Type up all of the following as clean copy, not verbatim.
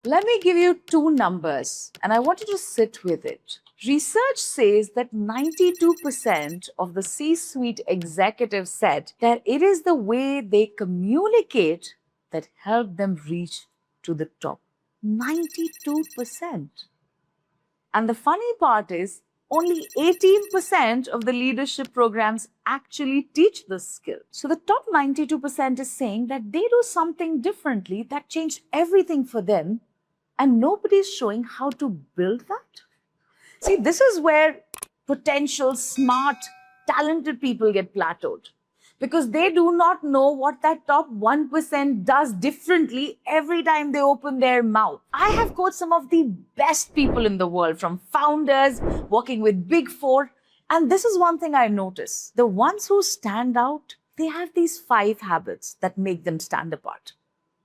Let me give you two numbers and I want you to sit with it. Research says that 92% of the C suite executives said that it is the way they communicate that helped them reach to the top. 92%. And the funny part is, only 18% of the leadership programs actually teach this skill. So the top 92% is saying that they do something differently that changed everything for them, and nobody's showing how to build that. See, this is where potential, smart, talented people get plateaued because they do not know what that top 1% does differently every time they open their mouth. I have coached some of the best people in the world, from founders working with Big Four. And this is one thing I notice. The ones who stand out, they have these 5 habits that make them stand apart.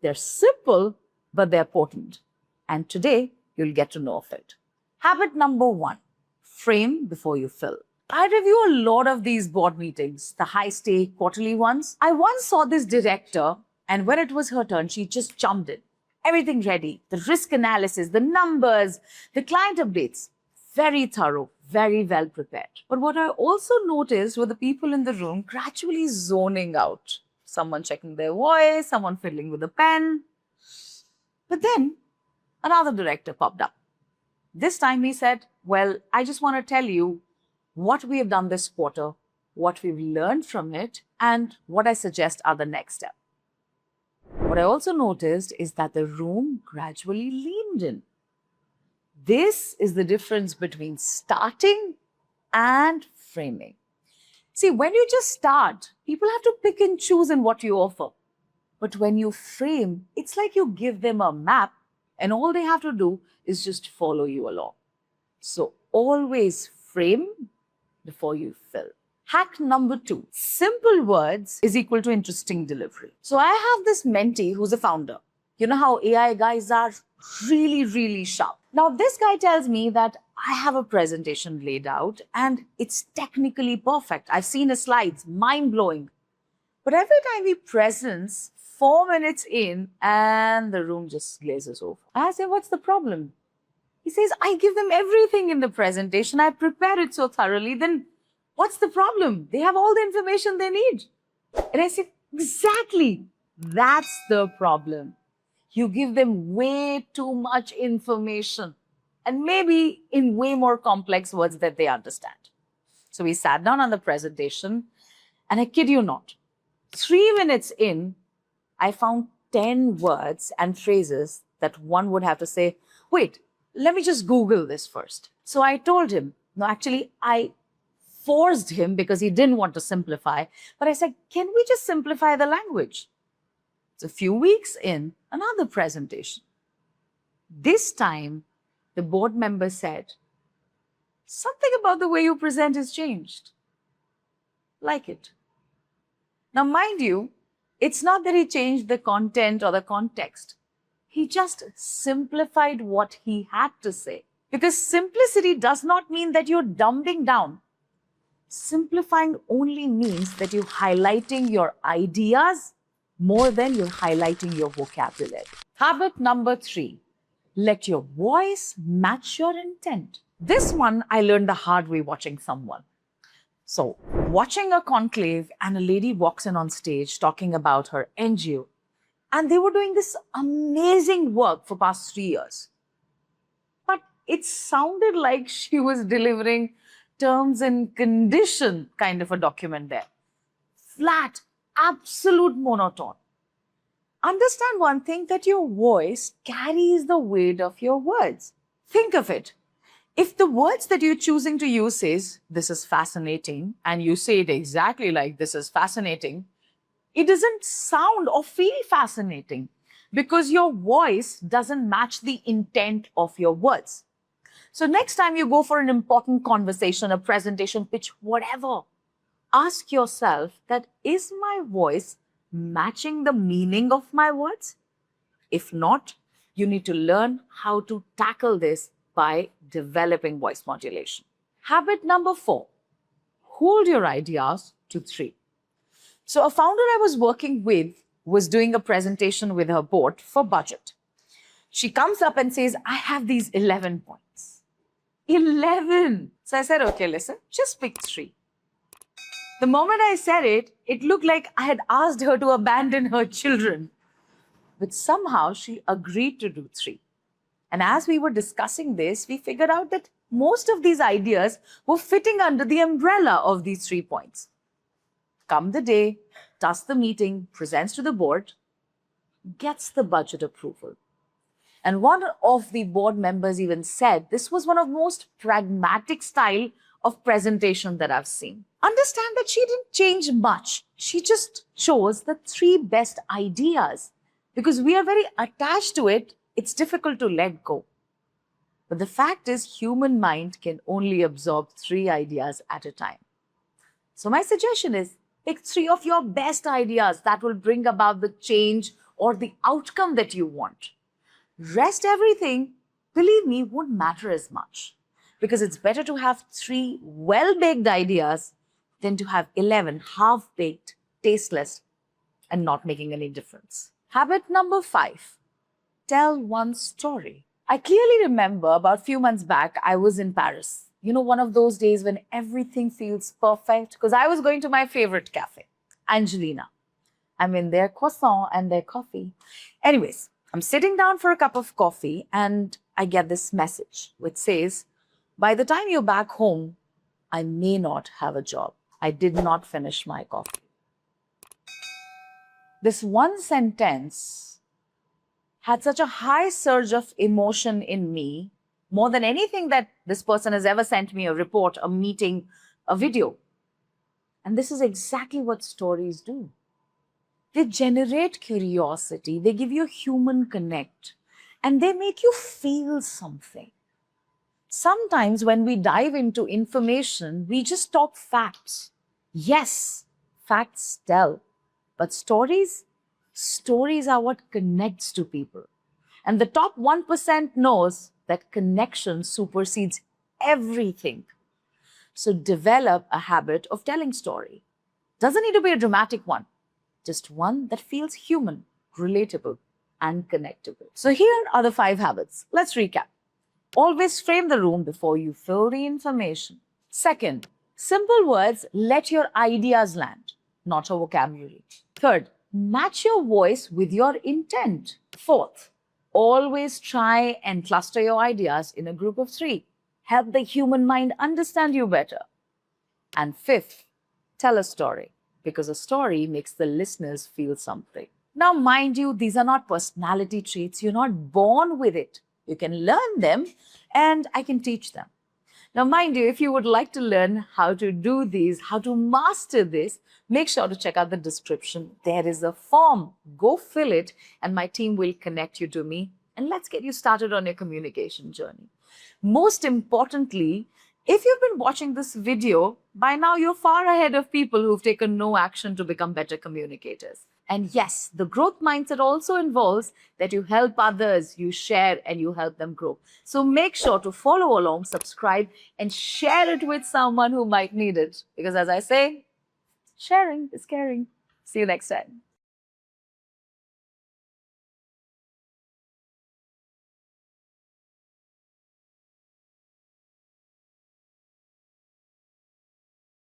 They're simple, but they're potent. And today, you'll get to know of it. Habit number 1, frame before you fill. I review a lot of these board meetings, the high stake quarterly ones. I once saw this director, and when it was her turn, she just jumped in. Everything ready, the risk analysis, the numbers, the client updates. Very thorough, very well prepared. But what I also noticed were the people in the room gradually zoning out. Someone checking their voice, someone fiddling with a pen. But then another director popped up. This time he said, well, I just want to tell you what we have done this quarter, what we've learned from it, and what I suggest are the next steps. What I also noticed is that the room gradually leaned in. This is the difference between starting and framing. See, when you just start, people have to pick and choose in what you offer. But when you frame, it's like you give them a map and all they have to do is just follow you along. So always frame before you fill. Hack number 2, simple words is equal to interesting delivery. So I have this mentee who's a founder. You know how AI guys are really, really sharp. Now this guy tells me that I have a presentation laid out and it's technically perfect. I've seen the slides, mind-blowing. But every time he presents, 4 minutes in and the room just glazes over. I say, what's the problem? He says, I give them everything in the presentation. I prepare it so thoroughly. Then what's the problem? They have all the information they need. And I say, exactly. That's the problem. You give them way too much information and maybe in way more complex words that they understand. So we sat down on the presentation and I kid you not, 3 minutes in, I found 10 words and phrases that one would have to say, wait, let me just Google this first. So I told him, no, actually, I forced him because he didn't want to simplify. But I said, can we just simplify the language? So a few weeks in, another presentation. This time, the board member said, something about the way you present has changed. Like it. Now, mind you, it's not that he changed the content or the context. He just simplified what he had to say. Because simplicity does not mean that you're dumbing down. Simplifying only means that you're highlighting your ideas more than you're highlighting your vocabulary. Habit number 3, let your voice match your intent. This one I learned the hard way watching someone. So, watching a conclave and a lady walks in on stage talking about her NGO. And they were doing this amazing work for past 3 years. But it sounded like she was delivering terms and condition kind of a document there. Flat, absolute monotone. Understand one thing, that your voice carries the weight of your words. Think of it. If the words that you're choosing to use says, this is fascinating, and you say it exactly like this is fascinating, it doesn't sound or feel fascinating because your voice doesn't match the intent of your words. So next time you go for an important conversation, a presentation, pitch, whatever, ask yourself that, is my voice matching the meaning of my words? If not, you need to learn how to tackle this by developing voice modulation. Habit number 4, hold your ideas to 3. So a founder I was working with was doing a presentation with her board for budget. She comes up and says, I have these 11 points. 11. So I said, okay, listen, just pick 3. The moment I said it, it looked like I had asked her to abandon her children. But somehow she agreed to do 3. And as we were discussing this, we figured out that most of these ideas were fitting under the umbrella of these 3 points. Come the day, does the meeting, presents to the board, gets the budget approval. And one of the board members even said this was one of the most pragmatic style of presentation that I've seen. Understand that she didn't change much. She just chose the 3 best ideas. Because we are very attached to it, it's difficult to let go. But the fact is, human mind can only absorb 3 ideas at a time. So my suggestion is, pick 3 of your best ideas that will bring about the change or the outcome that you want. Rest everything, believe me, won't matter as much. Because it's better to have 3 well-baked ideas than to have 11 half-baked, tasteless, and not making any difference. Habit number 5, tell one story. I clearly remember about a few months back, I was in Paris. You know, one of those days when everything feels perfect, because I was going to my favorite cafe, Angelina. I'm in their croissant and their coffee. Anyways, I'm sitting down for a cup of coffee and I get this message which says, by the time you're back home, I may not have a job. I did not finish my coffee. This one sentence had such a high surge of emotion in me, more than anything that this person has ever sent me, a report, a meeting, a video. And this is exactly what stories do. They generate curiosity, they give you a human connect, and they make you feel something. Sometimes when we dive into information, we just talk facts. Yes, facts tell, but stories are what connects to people. And the top 1% knows that connection supersedes everything. So develop a habit of telling story. Doesn't need to be a dramatic one. Just one that feels human, relatable, and connectable. So here are the 5 habits. Let's recap. Always frame the room before you fill the information. Second, simple words let your ideas land, not your vocabulary. Third, match your voice with your intent. Fourth, always try and cluster your ideas in a group of 3. Help the human mind understand you better. And fifth, tell a story, because a story makes the listeners feel something. Now, mind you, these are not personality traits. You're not born with it. You can learn them and I can teach them. Now, mind you, if you would like to learn how to do these, how to master this, make sure to check out the description. There is a form. Go fill it and my team will connect you to me and let's get you started on your communication journey. Most importantly, if you've been watching this video, by now you're far ahead of people who've taken no action to become better communicators. And yes, the growth mindset also involves that you help others, you share, and you help them grow. So make sure to follow along, subscribe, and share it with someone who might need it. Because as I say, sharing is caring. See you next time.